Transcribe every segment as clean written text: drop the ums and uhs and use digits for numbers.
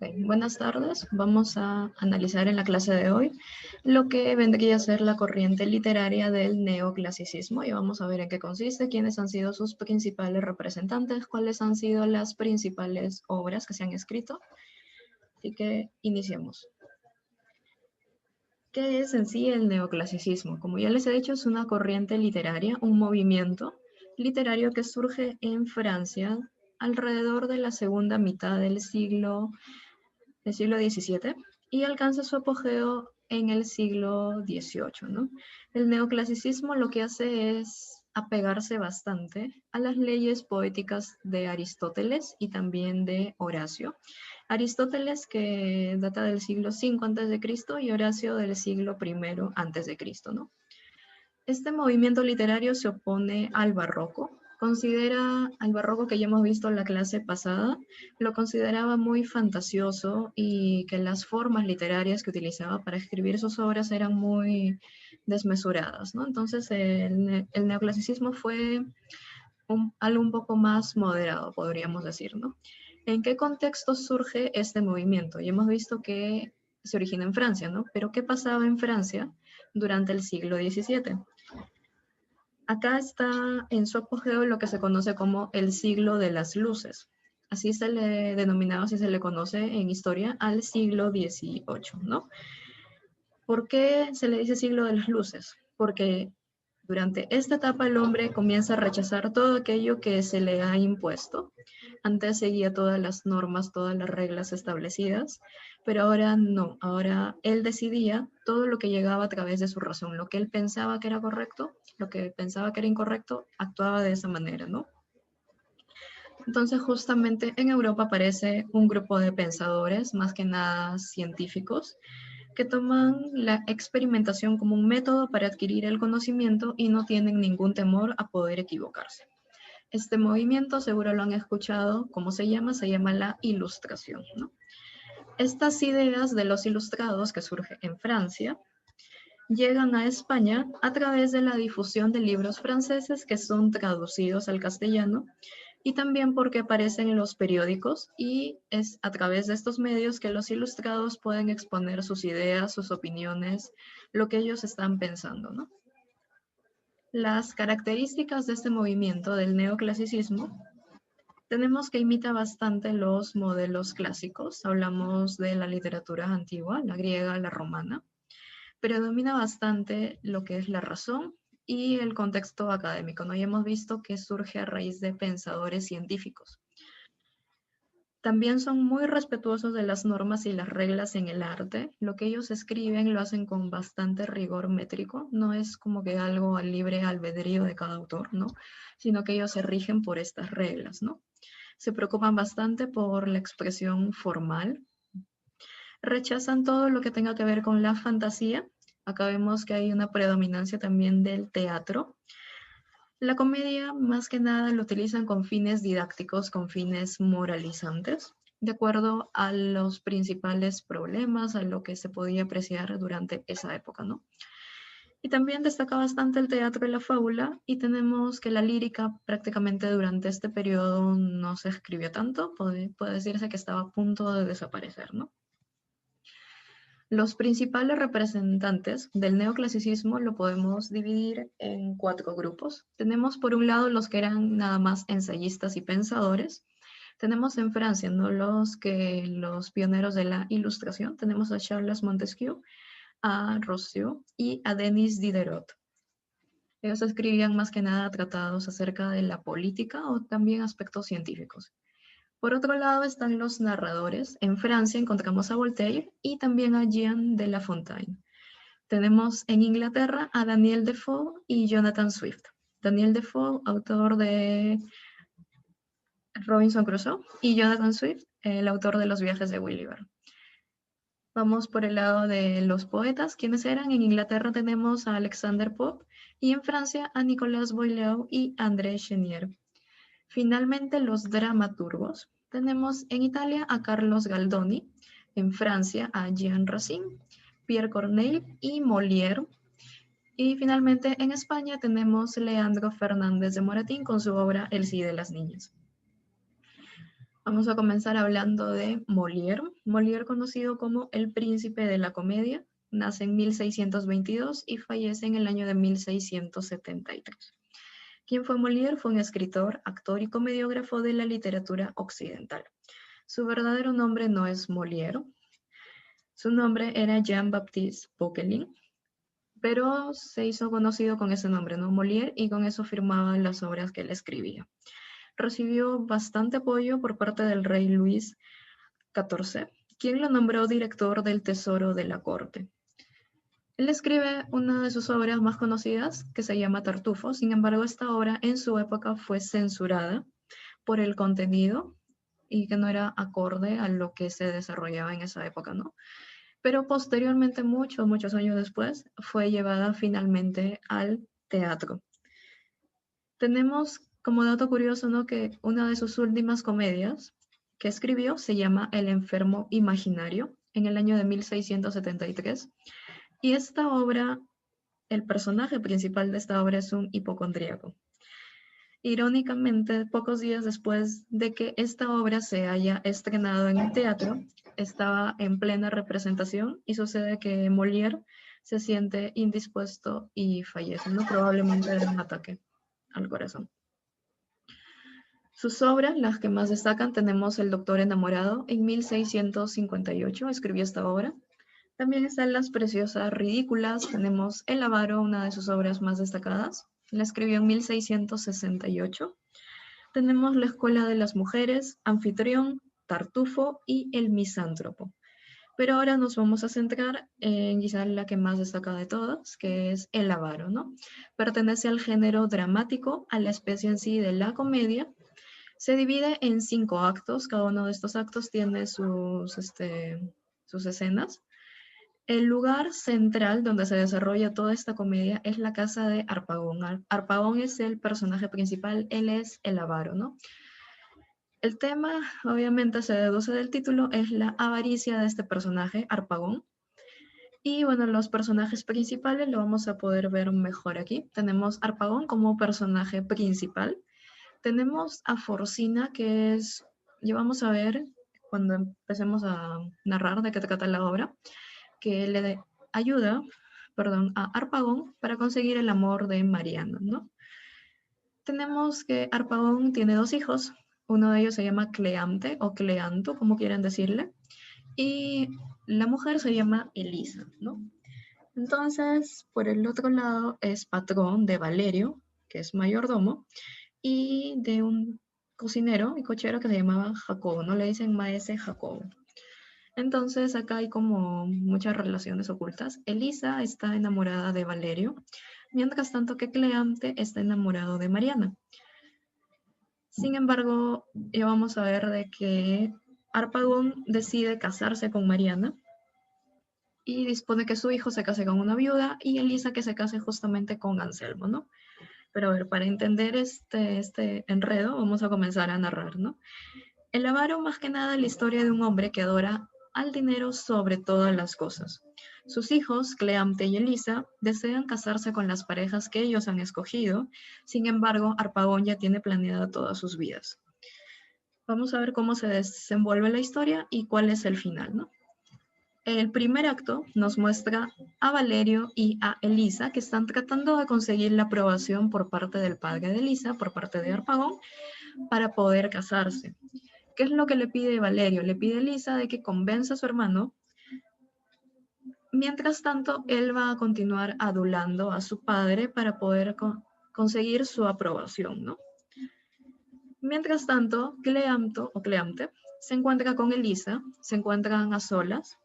Ok, buenas tardes. Vamos a analizar en la clase de hoy lo que vendría a ser la corriente literaria del neoclasicismo y vamos a ver en qué consiste, quiénes han sido sus principales representantes, cuáles han sido las principales obras que se han escrito. Así que iniciemos. ¿Qué es en sí el neoclasicismo? Como ya les he dicho, es una corriente literaria, un movimiento literario que surge en Francia alrededor de la segunda mitad del siglo XVII y alcanza su apogeo en el siglo XVIII, ¿no? El neoclasicismo lo que hace es apegarse bastante a las leyes poéticas de Aristóteles y también de Horacio. Aristóteles, que data del siglo V a.C., y Horacio del siglo I a.C., ¿no? Este movimiento literario se opone al barroco. Considera al barroco, que ya hemos visto en la clase pasada, lo consideraba muy fantasioso y que las formas literarias que utilizaba para escribir sus obras eran muy desmesuradas, ¿no? Entonces el neoclasicismo fue algo un poco más moderado, podríamos decir, ¿no? ¿En qué contexto surge este movimiento? Ya hemos visto que se origina en Francia, ¿no? Pero ¿qué pasaba en Francia durante el siglo XVII? Acá está en su apogeo lo que se conoce como el siglo de las luces. Así se le denominaba, así se le conoce en historia al siglo XVIII, ¿no? ¿Por qué se le dice siglo de las luces? Porque durante esta etapa el hombre comienza a rechazar todo aquello que se le ha impuesto. Antes seguía todas las normas, todas las reglas establecidas, pero ahora no. Ahora él decidía todo lo que llegaba a través de su razón. Lo que él pensaba que era correcto, lo que pensaba que era incorrecto, actuaba de esa manera, ¿no? Entonces, justamente en Europa aparece un grupo de pensadores, más que nada científicos, que toman la experimentación como un método para adquirir el conocimiento y no tienen ningún temor a poder equivocarse. Este movimiento, seguro lo han escuchado, ¿cómo se llama? Se llama la Ilustración, ¿no? Estas ideas de los ilustrados que surgen en Francia llegan a España a través de la difusión de libros franceses que son traducidos al castellano y también porque aparecen en los periódicos y es a través de estos medios que los ilustrados pueden exponer sus ideas, sus opiniones, lo que ellos están pensando, ¿no? Las características de este movimiento del neoclasicismo tenemos que imita bastante los modelos clásicos. Hablamos de la literatura antigua, la griega, la romana. Predomina bastante lo que es la razón y el contexto académico, ¿no? Y hemos visto que surge a raíz de pensadores científicos. También son muy respetuosos de las normas y las reglas en el arte. Lo que ellos escriben lo hacen con bastante rigor métrico. No es como que algo al libre albedrío de cada autor, ¿no? Sino que ellos se rigen por estas reglas, ¿no? Se preocupan bastante por la expresión formal. Rechazan todo lo que tenga que ver con la fantasía. Acá vemos que hay una predominancia también del teatro. La comedia, más que nada, lo utilizan con fines didácticos, con fines moralizantes, de acuerdo a los principales problemas, a lo que se podía apreciar durante esa época, ¿no? Y también destaca bastante el teatro y la fábula, y tenemos que la lírica prácticamente durante este periodo no se escribió tanto, puede decirse que estaba a punto de desaparecer, ¿no? Los principales representantes del neoclasicismo lo podemos dividir en 4 grupos. Tenemos por un lado los que eran nada más ensayistas y pensadores. Tenemos en Francia, ¿no?, los pioneros de la Ilustración. Tenemos a Charles Montesquieu, a Rousseau y a Denis Diderot. Ellos escribían más que nada tratados acerca de la política o también aspectos científicos. Por otro lado están los narradores. En Francia encontramos a Voltaire y también a Jean de La Fontaine. Tenemos en Inglaterra a Daniel Defoe y Jonathan Swift. Daniel Defoe, autor de Robinson Crusoe, y Jonathan Swift, el autor de Los viajes de Gulliver. Vamos por el lado de los poetas. ¿Quiénes eran? En Inglaterra tenemos a Alexander Pope y en Francia a Nicolas Boileau y André Chenier. Finalmente, los dramaturgos. Tenemos en Italia a Carlos Galdoni, en Francia a Jean Racine, Pierre Corneille y Molière. Y finalmente en España tenemos Leandro Fernández de Moratín con su obra El Cid de las Niñas. Vamos a comenzar hablando de Molière. Molière, conocido como el príncipe de la comedia, nace en 1622 y fallece en el año de 1673. ¿Quién fue Molière? Fue un escritor, actor y comediógrafo de la literatura occidental. Su verdadero nombre no es Molière. Su nombre era Jean-Baptiste Poquelin, pero se hizo conocido con ese nombre, ¿no? Molière, y con eso firmaba las obras que él escribía. Recibió bastante apoyo por parte del rey Luis XIV, quien lo nombró director del Tesoro de la corte. Él escribe una de sus obras más conocidas, que se llama Tartufo. Sin embargo, esta obra en su época fue censurada por el contenido y que no era acorde a lo que se desarrollaba en esa época, ¿no? Pero posteriormente, muchos años después, fue llevada finalmente al teatro. Tenemos como dato curioso, ¿no?, que una de sus últimas comedias que escribió se llama El enfermo imaginario, en el año de 1673. Y esta obra, el personaje principal de esta obra es un hipocondríaco. Irónicamente, pocos días después de que esta obra se haya estrenado en el teatro, estaba en plena representación y sucede que Molière se siente indispuesto y fallece, ¿no? Probablemente de un ataque al corazón. Sus obras, las que más destacan, tenemos El Doctor Enamorado. En 1658 escribió esta obra. También están Las Preciosas Ridículas. Tenemos El Avaro, una de sus obras más destacadas. La escribió en 1668. Tenemos La Escuela de las Mujeres, Anfitrión, Tartufo y El Misántropo. Pero ahora nos vamos a centrar en quizá la que más destaca de todas, que es El Avaro, ¿no? Pertenece al género dramático, a la especie en sí de la comedia. Se divide en 5 actos. Cada uno de estos actos tiene sus escenas. El lugar central donde se desarrolla toda esta comedia es la casa de Harpagón. Harpagón es el personaje principal, él es el avaro, ¿no? El tema, obviamente se deduce del título, es la avaricia de este personaje, Harpagón. Y bueno, los personajes principales lo vamos a poder ver mejor aquí. Tenemos Harpagón como personaje principal. Tenemos a Forcina, que es, ya vamos a ver cuando empecemos a narrar de qué trata la obra, que le ayuda, perdón, a Harpagón para conseguir el amor de Mariana, ¿no? Tenemos que Harpagón tiene 2 hijos. Uno de ellos se llama Cleante o Cleanto, como quieran decirle, y la mujer se llama Elisa, ¿no? Entonces, por el otro lado es patrón de Valerio, que es mayordomo, y de un cocinero y cochero que se llamaba Jacobo, ¿no? Le dicen maese Jacobo. Entonces acá hay como muchas relaciones ocultas. Elisa está enamorada de Valerio, mientras tanto que Cleante está enamorado de Mariana. Sin embargo, ya vamos a ver de que Harpagón decide casarse con Mariana y dispone que su hijo se case con una viuda y Elisa que se case justamente con Anselmo, ¿no? Pero a ver, para entender este enredo, vamos a comenzar a narrar, ¿no? El avaro, más que nada, la historia de un hombre que adora al dinero sobre todas las cosas. Sus hijos, Cleante y Elisa, desean casarse con las parejas que ellos han escogido. Sin embargo, Harpagón ya tiene planeada todas sus vidas. Vamos a ver cómo se desenvuelve la historia y cuál es el final, ¿no? El primer acto nos muestra a Valerio y a Elisa que están tratando de conseguir la aprobación por parte del padre de Elisa, por parte de Harpagón, para poder casarse. ¿Qué es lo que le pide Valerio? Le pide a Elisa de que convenza a su hermano. Mientras tanto, él va a continuar adulando a su padre para poder conseguir su aprobación, ¿no? Mientras tanto, Cleante se encuentra con Elisa, se encuentran a solas,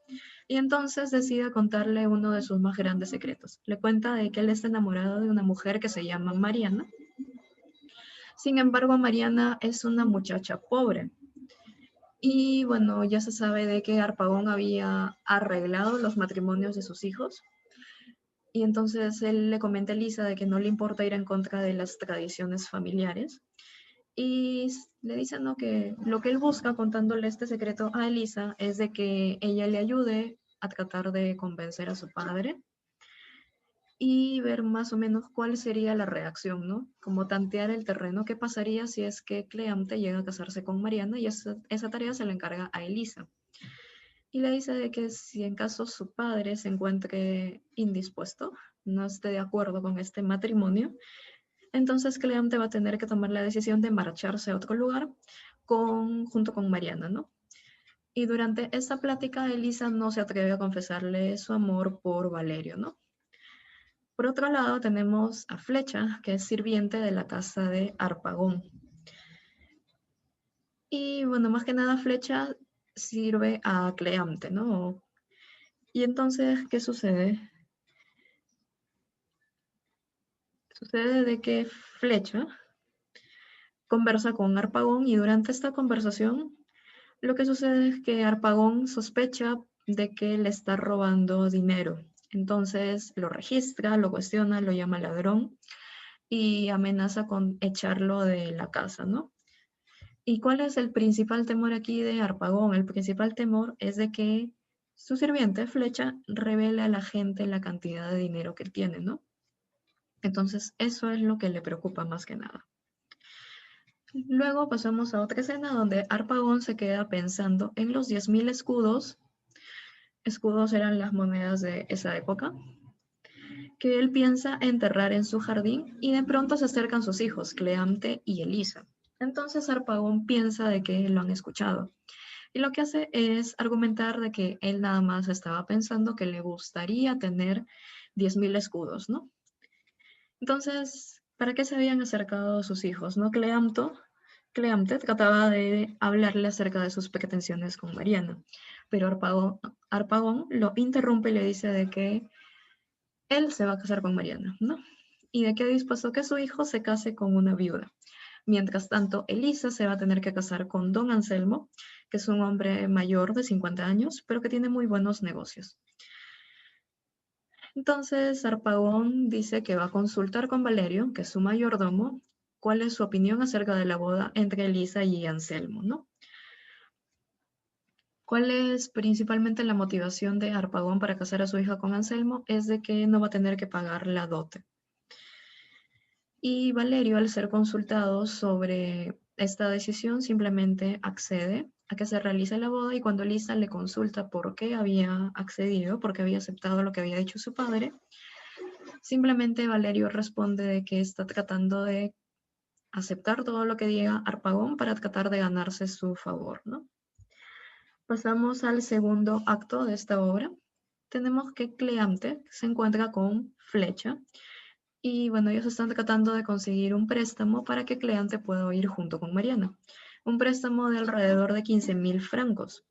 y entonces decide contarle uno de sus más grandes secretos. Le cuenta de que él está enamorado de una mujer que se llama Mariana. Sin embargo, Mariana es una muchacha pobre. Y bueno, ya se sabe de que Harpagón había arreglado los matrimonios de sus hijos. Y entonces él le comenta a Elisa de que no le importa ir en contra de las tradiciones familiares. Y le dice, ¿no?, que lo que él busca contándole este secreto a Elisa es de que ella le ayude a tratar de convencer a su padre y ver más o menos cuál sería la reacción, ¿no? Como tantear el terreno, qué pasaría si es que Cleante llega a casarse con Mariana y esa tarea se le encarga a Elisa. Y le dice de que si en caso su padre se encuentre indispuesto, no esté de acuerdo con este matrimonio, entonces Cleante va a tener que tomar la decisión de marcharse a otro lugar junto con Mariana, ¿no? Y durante esta plática, Elisa no se atreve a confesarle su amor por Valerio, ¿no? Por otro lado, tenemos a Flecha, que es sirviente de la casa de Harpagón. Y bueno, más que nada Flecha sirve a Cleante, ¿no? Y entonces, ¿qué sucede? Sucede de que Flecha conversa con Harpagón y durante esta conversación lo que sucede es que Harpagón sospecha de que le está robando dinero. Entonces lo registra, lo cuestiona, lo llama ladrón y amenaza con echarlo de la casa, ¿no? ¿Y cuál es el principal temor aquí de Harpagón? El principal temor es de que su sirviente, Flecha, revele a la gente la cantidad de dinero que tiene, ¿no? Entonces, eso es lo que le preocupa más que nada. Luego pasamos a otra escena donde Harpagón se queda pensando en los 10.000 escudos. Escudos eran las monedas de esa época, que él piensa enterrar en su jardín y de pronto se acercan sus hijos, Cleante y Elisa. Entonces Harpagón piensa de que lo han escuchado y lo que hace es argumentar de que él nada más estaba pensando que le gustaría tener 10.000 escudos, ¿no? Entonces, ¿para qué se habían acercado sus hijos, no? Cleante trataba de hablarle acerca de sus pretensiones con Mariana, pero Harpagón lo interrumpe y le dice de que él se va a casar con Mariana, ¿no? Y de que ha dispuesto que su hijo se case con una viuda. Mientras tanto, Elisa se va a tener que casar con don Anselmo, que es un hombre mayor de 50 años, pero que tiene muy buenos negocios. Entonces, Harpagón dice que va a consultar con Valerio, que es su mayordomo, cuál es su opinión acerca de la boda entre Elisa y Anselmo, ¿no? ¿Cuál es principalmente la motivación de Harpagón para casar a su hija con Anselmo? Es de que no va a tener que pagar la dote. Y Valerio, al ser consultado sobre esta decisión, simplemente accede a que se realice la boda y cuando Lisa le consulta por qué había accedido, por qué había aceptado lo que había dicho su padre, simplemente Valerio responde de que está tratando de aceptar todo lo que diga Harpagón para tratar de ganarse su favor, ¿no? Pasamos al segundo acto de esta obra. Tenemos que Cleante se encuentra con Flecha y bueno, ellos están tratando de conseguir un préstamo para que Cleante pueda ir junto con Mariana. Un préstamo de alrededor de 15.000 francos.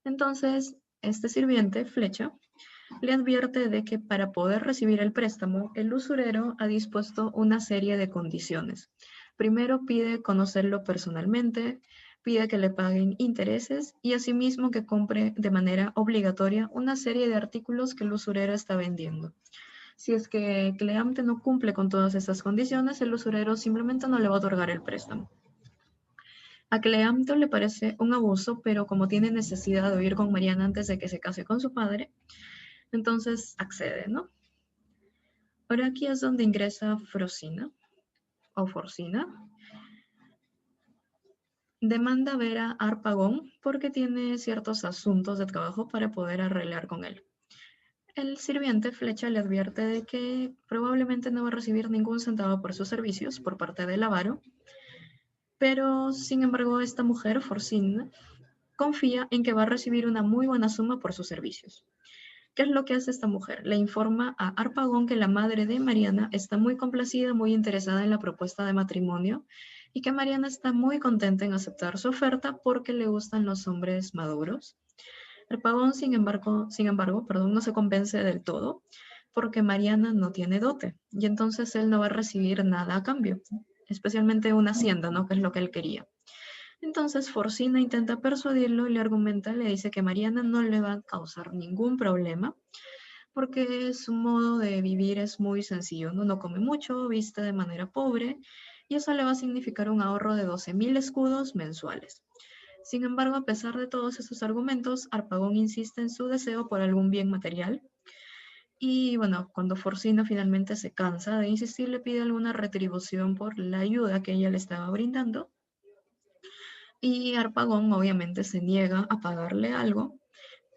Entonces, este sirviente, Flecha, le advierte de que para poder recibir el préstamo, el usurero ha dispuesto una serie de condiciones. Primero pide conocerlo personalmente, pide que le paguen intereses y asimismo que compre de manera obligatoria una serie de artículos que el usurero está vendiendo. Si es que Cleante no cumple con todas esas condiciones, el usurero simplemente no le va a otorgar el préstamo. A Cleante le parece un abuso, pero como tiene necesidad de huir con Mariana antes de que se case con su padre, entonces accede, ¿no? Ahora aquí es donde ingresa Frosina, o Forcina. Demanda ver a Harpagón porque tiene ciertos asuntos de trabajo para poder arreglar con él. El sirviente Flecha le advierte de que probablemente no va a recibir ningún centavo por sus servicios por parte del avaro, pero sin embargo esta mujer, Forcina, confía en que va a recibir una muy buena suma por sus servicios. ¿Qué es lo que hace esta mujer? Le informa a Harpagón que la madre de Mariana está muy complacida, muy interesada en la propuesta de matrimonio y que Mariana está muy contenta en aceptar su oferta porque le gustan los hombres maduros. Harpagón, perdón, no se convence del todo porque Mariana no tiene dote y entonces él no va a recibir nada a cambio, especialmente una hacienda, ¿no? Que es lo que él quería. Entonces Forcina intenta persuadirlo y le argumenta, le dice que Mariana no le va a causar ningún problema porque su modo de vivir es muy sencillo, ¿no? No come mucho, viste de manera pobre y eso le va a significar un ahorro de 12.000 escudos mensuales. Sin embargo, a pesar de todos esos argumentos, Harpagón insiste en su deseo por algún bien material Y bueno, cuando Forcina finalmente se cansa de insistir, le pide alguna retribución por la ayuda que ella le estaba brindando. Y Harpagon obviamente se niega a pagarle algo.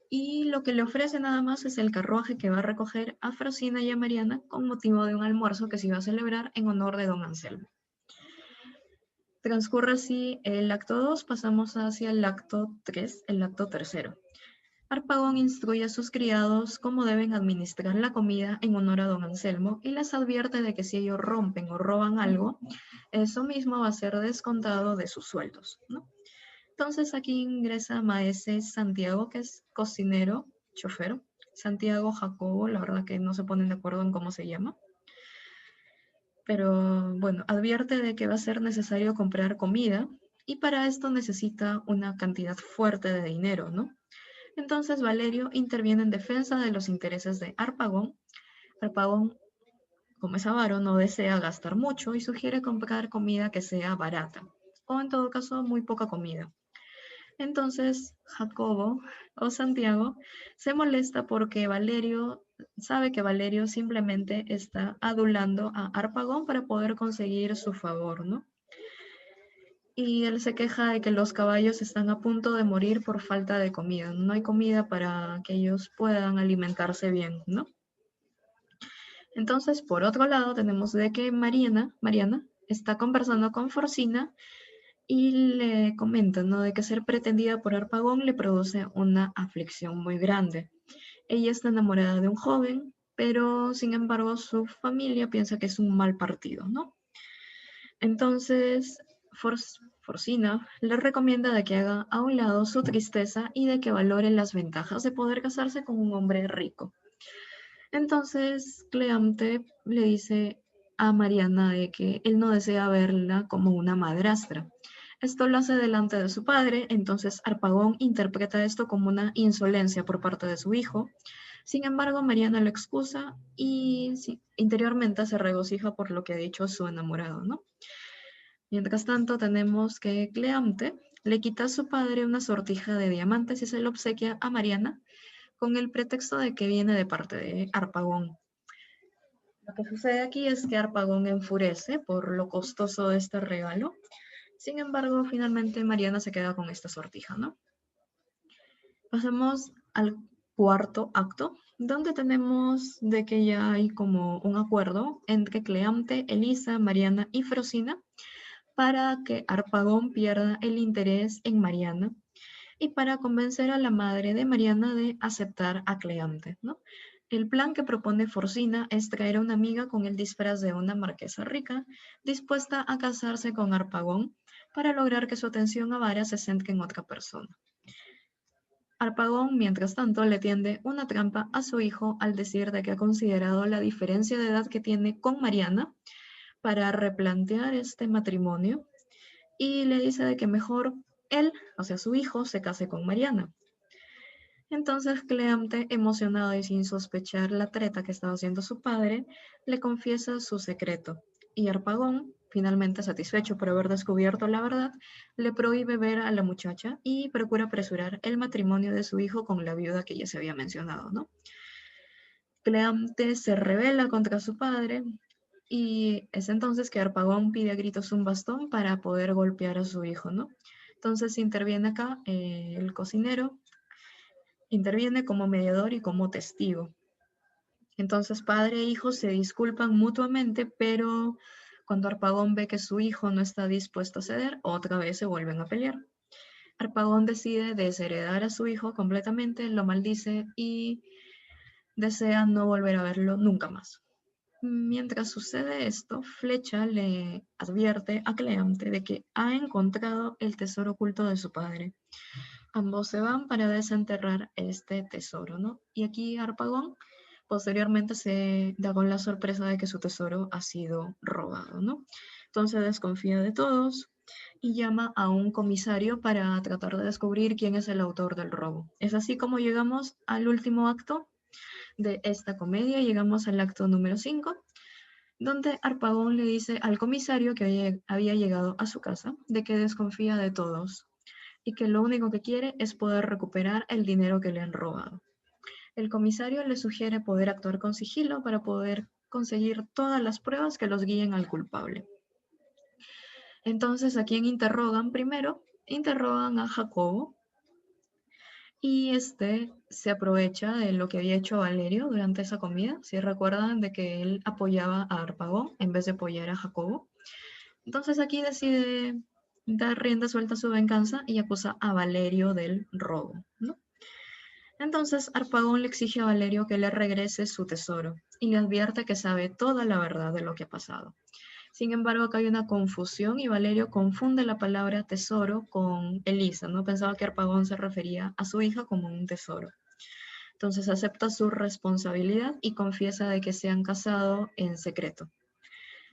Y lo que le ofrece nada más es el carruaje que va a recoger a Frosina y a Mariana con motivo de un almuerzo que se iba a celebrar en honor de don Anselmo. Transcurre así el acto 2, pasamos hacia el acto 3, el acto tercero. Harpagon instruye a sus criados cómo deben administrar la comida en honor a don Anselmo y les advierte de que si ellos rompen o roban algo, eso mismo va a ser descontado de sus sueldos, ¿no? Entonces aquí ingresa Maese Santiago, que es cocinero, chofer. Santiago, Jacobo, la verdad que no se ponen de acuerdo en cómo se llama. Pero bueno, advierte de que va a ser necesario comprar comida y para esto necesita una cantidad fuerte de dinero, ¿no? Entonces Valerio interviene en defensa de los intereses de Harpagon. Harpagon, como es avaro, no desea gastar mucho y sugiere comprar comida que sea barata, o en todo caso muy poca comida. Entonces Jacobo o Santiago se molesta porque Valerio sabe que Valerio simplemente está adulando a Harpagon para poder conseguir su favor, ¿no? Y él se queja de que los caballos están a punto de morir por falta de comida. No hay comida para que ellos puedan alimentarse bien, ¿no? Entonces, por otro lado, tenemos de que Mariana está conversando con Forcina y le comenta, ¿no? De que ser pretendida por Harpagon le produce una aflicción muy grande. Ella está enamorada de un joven, pero sin embargo su familia piensa que es un mal partido, ¿no? Entonces, Forcina le recomienda de que haga a un lado su tristeza y de que valore las ventajas de poder casarse con un hombre rico. Entonces, Cleante le dice a Mariana de que él no desea verla como una madrastra. Esto lo hace delante de su padre, entonces Harpagon interpreta esto como una insolencia por parte de su hijo. Sin embargo, Mariana lo excusa y sí, interiormente se regocija por lo que ha dicho su enamorado, ¿no? Mientras tanto, tenemos que Cleante le quita a su padre una sortija de diamantes y se lo obsequia a Mariana con el pretexto de que viene de parte de Harpagon. Lo que sucede aquí es que Harpagon enfurece por lo costoso de este regalo. Sin embargo, finalmente Mariana se queda con esta sortija, ¿no? Pasamos al cuarto acto, donde tenemos de que ya hay como un acuerdo entre Cleante, Elisa, Mariana y Frosina para que Harpagon pierda el interés en Mariana y para convencer a la madre de Mariana de aceptar a Cleante, ¿no? El plan que propone Forcina es traer a una amiga con el disfraz de una marquesa rica, dispuesta a casarse con Harpagon para lograr que su atención avara se centre en otra persona. Harpagon, mientras tanto, le tiende una trampa a su hijo al decir de que ha considerado la diferencia de edad que tiene con Mariana para replantear este matrimonio y le dice de que mejor él, o sea, su hijo, se case con Mariana. Entonces Cleante, emocionado y sin sospechar la treta que estaba haciendo su padre, le confiesa su secreto. Y Harpagon, finalmente satisfecho por haber descubierto la verdad, le prohíbe ver a la muchacha y procura apresurar el matrimonio de su hijo con la viuda que ya se había mencionado, ¿no? Cleante se rebela contra su padre y es entonces que Harpagon pide a gritos un bastón para poder golpear a su hijo, ¿no? Entonces interviene acá el cocinero, interviene como mediador y como testigo. Entonces padre e hijo se disculpan mutuamente, pero cuando Harpagon ve que su hijo no está dispuesto a ceder, otra vez se vuelven a pelear. Harpagon decide desheredar a su hijo completamente, lo maldice y desea no volver a verlo nunca más. Mientras sucede esto, Flecha le advierte a Cleante de que ha encontrado el tesoro oculto de su padre. Ambos se van para desenterrar este tesoro, ¿no? Y aquí Harpagon posteriormente se da con la sorpresa de que su tesoro ha sido robado, ¿no? Entonces desconfía de todos y llama a un comisario para tratar de descubrir quién es el autor del robo. Es así como llegamos al último acto de esta comedia, llegamos al acto número 5, donde Harpagon le dice al comisario que había llegado a su casa de que desconfía de todos y que lo único que quiere es poder recuperar el dinero que le han robado. El comisario le sugiere poder actuar con sigilo para poder conseguir todas las pruebas que los guíen al culpable. Entonces, ¿a quién interrogan primero? Interrogan a Jacobo, y este se aprovecha de lo que había hecho Valerio durante esa comida. Si recuerdan de que él apoyaba a Harpagón en vez de apoyar a Jacobo. Entonces aquí decide dar rienda suelta a su venganza y acusa a Valerio del robo, ¿no? Entonces Harpagón le exige a Valerio que le regrese su tesoro y le advierte que sabe toda la verdad de lo que ha pasado. Sin embargo, acá hay una confusión y Valerio confunde la palabra tesoro con Elisa, ¿no? Pensaba que Harpagón se refería a su hija como un tesoro. Entonces acepta su responsabilidad y confiesa de que se han casado en secreto.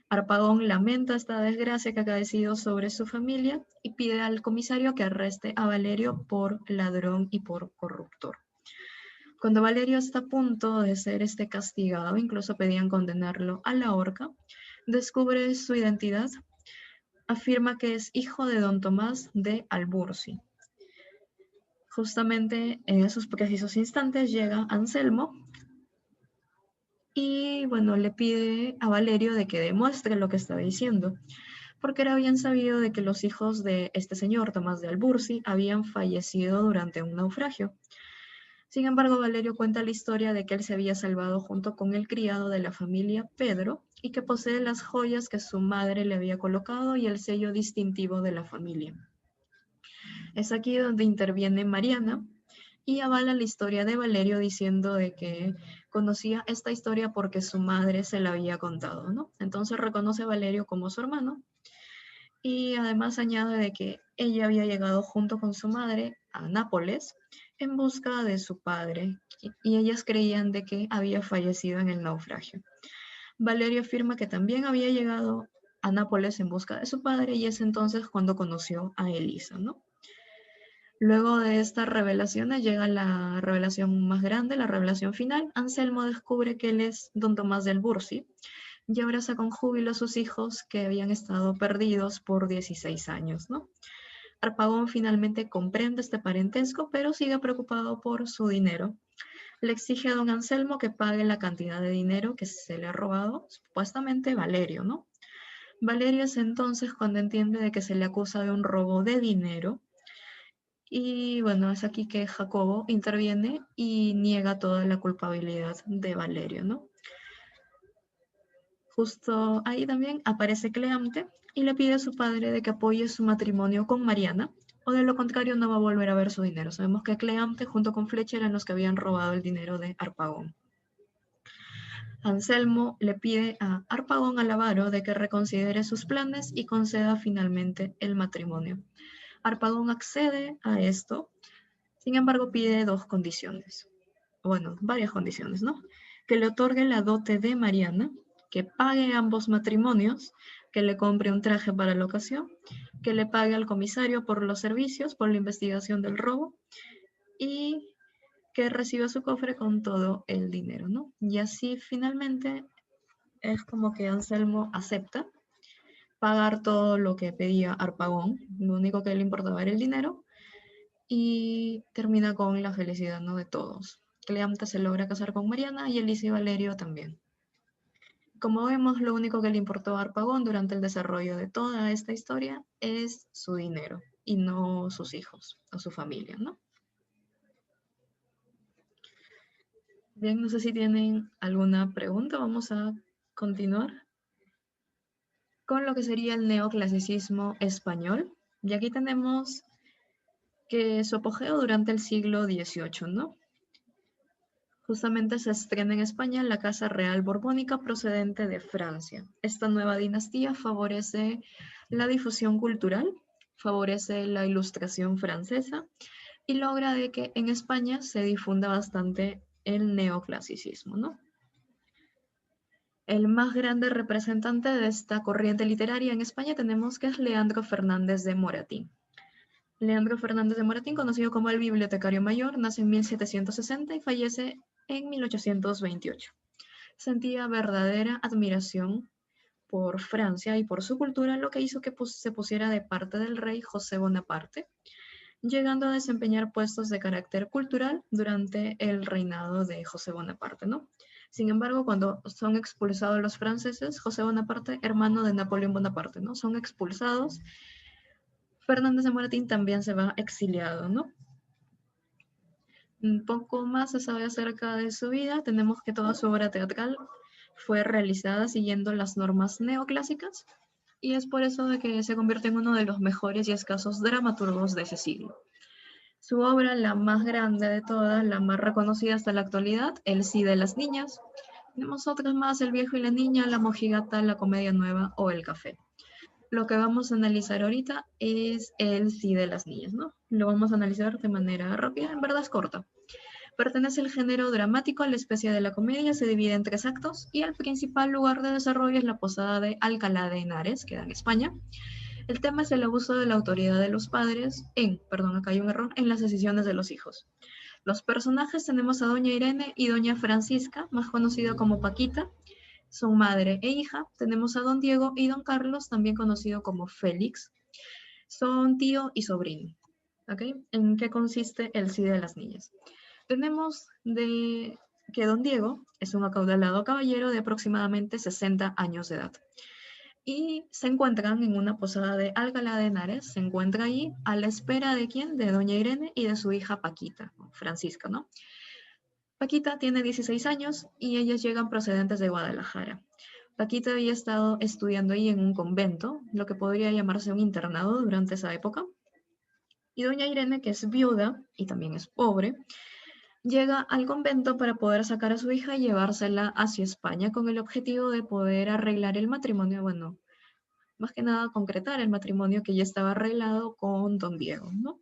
Harpagón lamenta esta desgracia que ha caído sobre su familia y pide al comisario que arreste a Valerio por ladrón y por corruptor. Cuando Valerio está a punto de ser castigado, incluso pedían condenarlo a la horca, descubre su identidad, afirma que es hijo de don Tomás de Albursi. Justamente en esos precisos instantes llega Anselmo y bueno, le pide a Valerio de que demuestre lo que estaba diciendo, porque era bien sabido de que los hijos de este señor, Tomás de Albursi, habían fallecido durante un naufragio. Sin embargo, Valerio cuenta la historia de que él se había salvado junto con el criado de la familia Pedro y que posee las joyas que su madre le había colocado y el sello distintivo de la familia. Es aquí donde interviene Mariana y avala la historia de Valerio diciendo de que conocía esta historia porque su madre se la había contado, ¿no? Entonces reconoce a Valerio como su hermano y además añade de que ella había llegado junto con su madre a Nápoles en busca de su padre y ellas creían de que había fallecido en el naufragio. Valerio afirma que también había llegado a Nápoles en busca de su padre y es entonces cuando conoció a Elisa, ¿no? Luego de estas revelaciones llega la revelación más grande, la revelación final. Anselmo descubre que él es don Tomás del Bursi y abraza con júbilo a sus hijos que habían estado perdidos por 16 años, ¿no? Harpagón finalmente comprende este parentesco, pero sigue preocupado por su dinero. Le exige a don Anselmo que pague la cantidad de dinero que se le ha robado, supuestamente Valerio, ¿no? Valerio es entonces cuando entiende de que se le acusa de un robo de dinero. Y bueno, es aquí que Jacobo interviene y niega toda la culpabilidad de Valerio, ¿no? Justo ahí también aparece Cleante y le pide a su padre de que apoye su matrimonio con Mariana, o de lo contrario no va a volver a ver su dinero. Sabemos que Cleante junto con Flecha eran los que habían robado el dinero de Harpagón. Anselmo le pide a Harpagón Alavaro de que reconsidere sus planes y conceda finalmente el matrimonio. Harpagón accede a esto. Sin embargo, pide dos condiciones, bueno, varias condiciones, ¿no? Que le otorgue la dote de Mariana, que pague ambos matrimonios, que le compre un traje para la ocasión, que le pague al comisario por los servicios, por la investigación del robo y que reciba su cofre con todo el dinero, ¿no? Y así finalmente es como que Anselmo acepta pagar todo lo que pedía Harpagón, lo único que le importaba era el dinero, y termina con la felicidad, ¿no?, de todos. Cleante se logra casar con Mariana y Elisa y Valerio también. Como vemos, lo único que le importó a Harpagón durante el desarrollo de toda esta historia es su dinero y no sus hijos o su familia, ¿no? Bien, no sé si tienen alguna pregunta. Vamos a continuar con lo que sería el neoclasicismo español. Y aquí tenemos que su apogeo durante el siglo XVIII, ¿no? Justamente se estrena en España la Casa Real Borbónica procedente de Francia. Esta nueva dinastía favorece la difusión cultural, favorece la ilustración francesa y logra de que en España se difunda bastante el neoclasicismo, ¿no? El más grande representante de esta corriente literaria en España tenemos que es Leandro Fernández de Moratín. Leandro Fernández de Moratín, conocido como el Bibliotecario Mayor, nace en 1760 y fallece en 1828. Sentía verdadera admiración por Francia y por su cultura, lo que hizo que se pusiera de parte del rey José Bonaparte, llegando a desempeñar puestos de carácter cultural durante el reinado de José Bonaparte, ¿no? Sin embargo, cuando son expulsados los franceses, José Bonaparte, hermano de Napoleón Bonaparte, ¿no? Son expulsados. Fernández de Moratín también se va exiliado, ¿no? Un poco más se sabe acerca de su vida. Tenemos que toda su obra teatral fue realizada siguiendo las normas neoclásicas y es por eso de que se convierte en uno de los mejores y escasos dramaturgos de ese siglo. Su obra, la más grande de todas, la más reconocida hasta la actualidad, El Cid de las Niñas. Tenemos otras más, El Viejo y la Niña, La Mojigata, La Comedia Nueva o El Café. Lo que vamos a analizar ahorita es El Cid de las Niñas, ¿no? Lo vamos a analizar de manera rápida, en verdad es corta. Pertenece al género dramático, a la especie de la comedia, se divide en 3 actos y el principal lugar de desarrollo es la posada de Alcalá de Henares, que da en España. El tema es el abuso de la autoridad de los padres acá hay un error, en las decisiones de los hijos. Los personajes tenemos a Doña Irene y Doña Francisca, más conocida como Paquita, son madre e hija. Tenemos a Don Diego y Don Carlos, también conocido como Félix, son tío y sobrino. ¿Okay? ¿En qué consiste el Cid de las Niñas? Tenemos de que Don Diego es un acaudalado caballero de aproximadamente 60 años de edad. Y se encuentran en una posada de Alcalá de Henares, se encuentra allí a la espera de quién, de Doña Irene y de su hija Paquita, Francisca, ¿no? Paquita tiene 16 años y ellas llegan procedentes de Guadalajara. Paquita había estado estudiando ahí en un convento, lo que podría llamarse un internado durante esa época. Y Doña Irene, que es viuda y también es pobre, llega al convento para poder sacar a su hija y llevársela hacia España con el objetivo de poder arreglar el matrimonio, bueno, más que nada concretar el matrimonio que ya estaba arreglado con Don Diego, ¿no?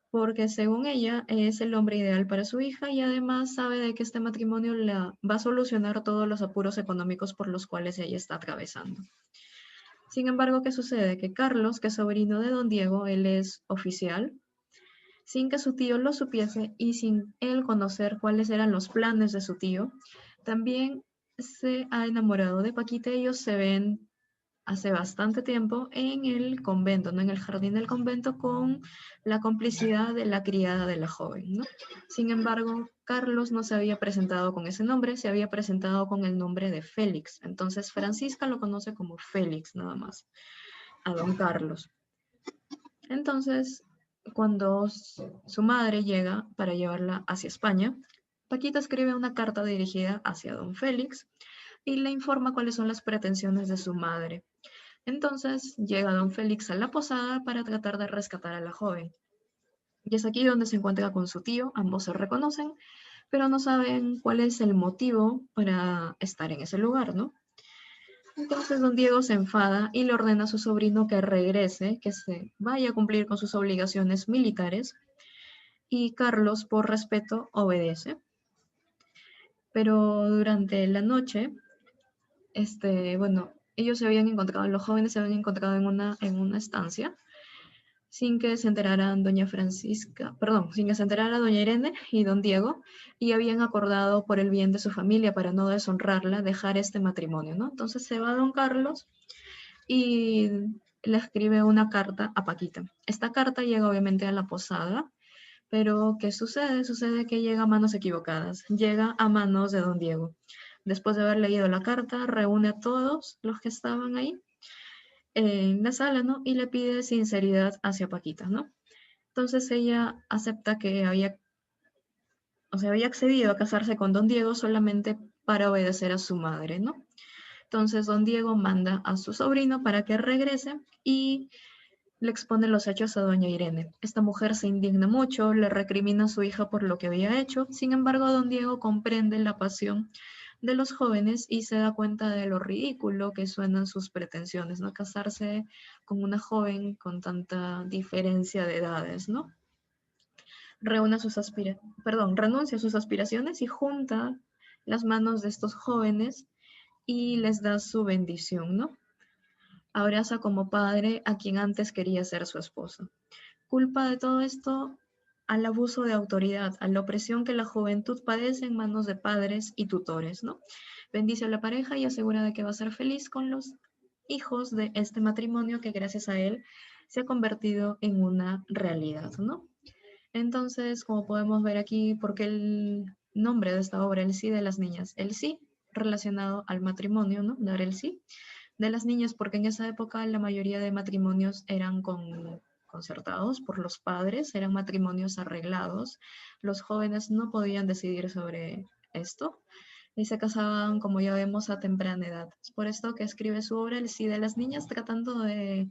Porque según ella es el hombre ideal para su hija y además sabe de que este matrimonio la va a solucionar todos los apuros económicos por los cuales ella está atravesando. Sin embargo, ¿qué sucede? Que Carlos, que es sobrino de Don Diego, él es oficial, sin que su tío lo supiese y sin él conocer cuáles eran los planes de su tío, también se ha enamorado de Paquita. Ellos se ven hace bastante tiempo en el convento, ¿no? En el jardín del convento con la complicidad de la criada de la joven, ¿no? Sin embargo, Carlos no se había presentado con ese nombre, se había presentado con el nombre de Félix. Entonces Francisca lo conoce como Félix nada más, a don Carlos. Entonces, cuando su madre llega para llevarla hacia España, Paquita escribe una carta dirigida hacia don Félix y le informa cuáles son las pretensiones de su madre. Entonces llega don Félix a la posada para tratar de rescatar a la joven. Y es aquí donde se encuentra con su tío, ambos se reconocen, pero no saben cuál es el motivo para estar en ese lugar, ¿no? Entonces don Diego se enfada y le ordena a su sobrino que regrese, que se vaya a cumplir con sus obligaciones militares, y Carlos, por respeto, obedece. Pero durante la noche, ellos se habían encontrado, los jóvenes se habían encontrado en una estancia, sin que se enteraran doña Francisca, perdón, sin que se enterara doña Irene y don Diego, y habían acordado por el bien de su familia, para no deshonrarla, dejar este matrimonio, ¿no? Entonces se va don Carlos y le escribe una carta a Paquita. Esta carta llega obviamente a la posada, pero ¿qué sucede? Sucede que llega a manos equivocadas, llega a manos de don Diego. Después de haber leído la carta, reúne a todos los que estaban ahí en la sala, ¿no? Y le pide sinceridad hacia Paquita, ¿no? Entonces ella acepta que había accedido a casarse con don Diego solamente para obedecer a su madre, ¿no? Entonces don Diego manda a su sobrino para que regrese y le expone los hechos a doña Irene. Esta mujer se indigna mucho, le recrimina a su hija por lo que había hecho. Sin embargo, don Diego comprende la pasión de los jóvenes y se da cuenta de lo ridículo que suenan sus pretensiones, ¿no? Casarse con una joven con tanta diferencia de edades, ¿no? Renuncia a sus aspiraciones y junta las manos de estos jóvenes y les da su bendición, ¿no? Abraza como padre a quien antes quería ser su esposa. Culpa de todo esto al abuso de autoridad, a la opresión que la juventud padece en manos de padres y tutores, ¿no? Bendice a la pareja y asegura de que va a ser feliz con los hijos de este matrimonio que gracias a él se ha convertido en una realidad, ¿no? Entonces, como podemos ver aquí, ¿por qué el nombre de esta obra, El sí de las niñas? El sí relacionado al matrimonio, ¿no? Dar el sí de las niñas, porque en esa época la mayoría de matrimonios eran concertados por los padres, eran matrimonios arreglados. Los jóvenes no podían decidir sobre esto y se casaban, como ya vemos, a temprana edad. Es por esto que escribe su obra El sí de las niñas, tratando de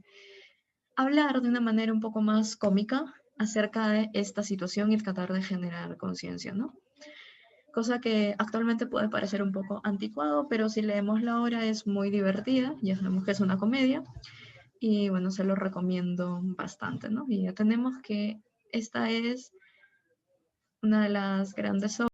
hablar de una manera un poco más cómica acerca de esta situación y tratar de generar conciencia, ¿no? Cosa que actualmente puede parecer un poco anticuado, pero si leemos la obra es muy divertida, ya sabemos que es una comedia, y bueno, se lo recomiendo bastante, ¿no? Y ya tenemos que esta es una de las grandes obras